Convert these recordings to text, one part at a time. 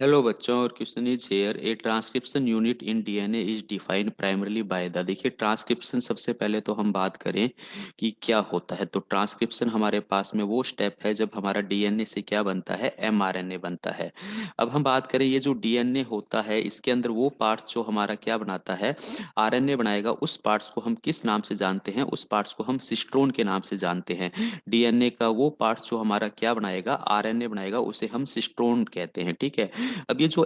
Hello बच्चों, और question is here A transcription unit in DNA is defined primarily by the. देखिए, transcription सबसे पहले तो हम बात करें कि क्या होता है। तो ट्रांसक्रिप्शन हमारे पास में वो स्टेप है जब हमारा डीएनए से क्या बनता है, एमआरएनए बनता है। अब हम बात करें ये जो डीएनए होता है इसके अंदर वो पार्ट्स जो हमारा क्या बनाता है, आरएनए बनाएगा। उस पार्ट्स को हम किस नाम से जानते हैं? उस पार्ट्स को हम सिस्ट्रोन के नाम से जानते हैं। डीएनए का वो पार्ट जो हमारा क्या बनाएगा, आरएनए बनाएगा, उसे हम सिस्ट्रोन कहते हैं। ठीक है। अब ये जो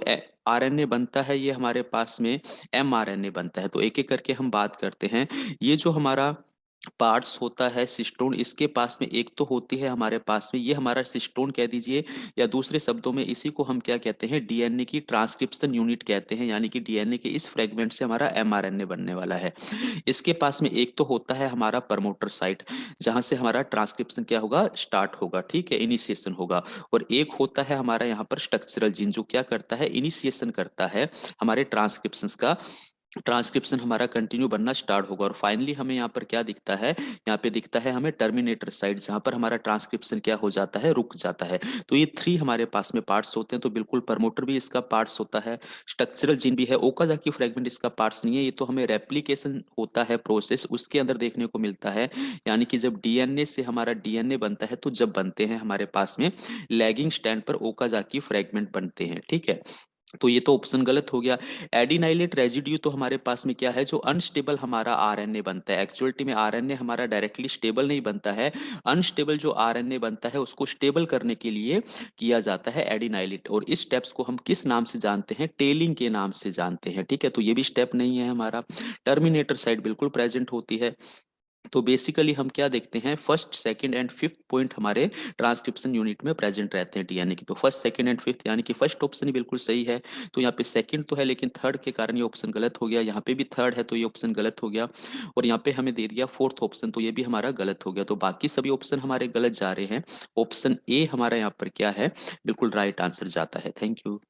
आरएनए बनता है ये हमारे पास में एमआरएनए बनता है। तो एक एक करके हम बात करते हैं। ये जो हमारा पार्ट्स होता है सिस्टोन, इसके पास में एक तो होती है हमारे पास में, ये हमारा सिस्टोन कह दीजिए, या दूसरे शब्दों में इसी को हम क्या कहते हैं, डीएनए की ट्रांसक्रिप्शन यूनिट कहते हैं। यानी कि डीएनए के इस फ्रेगमेंट से हमारा एमआरएनए बनने वाला है। इसके पास में एक तो होता है हमारा प्रमोटर साइट, जहां से हमारा ट्रांसक्रिप्शन क्या होगा, स्टार्ट होगा। ठीक है, इनिशिएशन होगा। और एक होता है हमारा यहाँ पर स्ट्रक्चरल जीन, जो क्या करता है, इनिशिएशन करता है हमारे ट्रांसक्रिप्शन का। ट्रांसक्रिप्शन हमारा कंटिन्यू बनना स्टार्ट होगा। और फाइनली हमें यहाँ पर क्या दिखता है, यहाँ पे दिखता है हमें टर्मिनेटर साइड, जहाँ पर हमारा ट्रांसक्रिप्शन क्या हो जाता है, रुक जाता है। तो ये थ्री हमारे पास में पार्ट्स होते हैं। तो बिल्कुल प्रमोटर भी इसका पार्ट्स होता है, स्ट्रक्चरल जीन भी है, ओकाजाकी फ्रेगमेंट इसका पार्ट्स नहीं है। ये तो हमें रेप्लिकेशन होता है प्रोसेस, उसके अंदर देखने को मिलता है। यानी कि जब डीएनए से हमारा डीएनए बनता है, तो जब बनते हैं हमारे पास में लैगिंग स्टैंड पर ओकाजाकी फ्रेगमेंट बनते हैं। ठीक है। तो ये तो ऑप्शन गलत हो गया। एडिनाइलेट रेजिड्यू तो हमारे पास में क्या है, जो अनस्टेबल हमारा आरएनए बनता है। एक्चुअलिटी में आरएनए हमारा डायरेक्टली स्टेबल नहीं बनता है। अनस्टेबल जो आरएनए बनता है उसको स्टेबल करने के लिए किया जाता है एडिनाइलेट। और इस स्टेप्स को हम किस नाम से जानते हैं, टेलिंग के नाम से जानते हैं। ठीक है, तो ये भी स्टेप नहीं है हमारा। टर्मिनेटर साइड बिल्कुल प्रेजेंट होती है। तो बेसिकली हम क्या देखते हैं, first second and fifth point हमारे ट्रांसक्रिप्शन यूनिट में प्रेजेंट रहते हैं डीएनए की। तो फर्स्ट सेकंड एंड फिफ्थ, यानी कि फर्स्ट ऑप्शन ही बिल्कुल सही है। तो यहाँ पे सेकंड तो है, लेकिन थर्ड के कारण ये ऑप्शन गलत हो गया। यहाँ पे भी थर्ड है, तो ये ऑप्शन गलत हो गया। और यहाँ पे हमें दे दिया फोर्थ ऑप्शन, तो ये भी हमारा गलत हो गया। तो बाकी सभी ऑप्शन हमारे गलत जा रहे हैं। ऑप्शन ए हमारा यहाँ पर क्या है, बिल्कुल राइट आंसर जाता है। Thank you.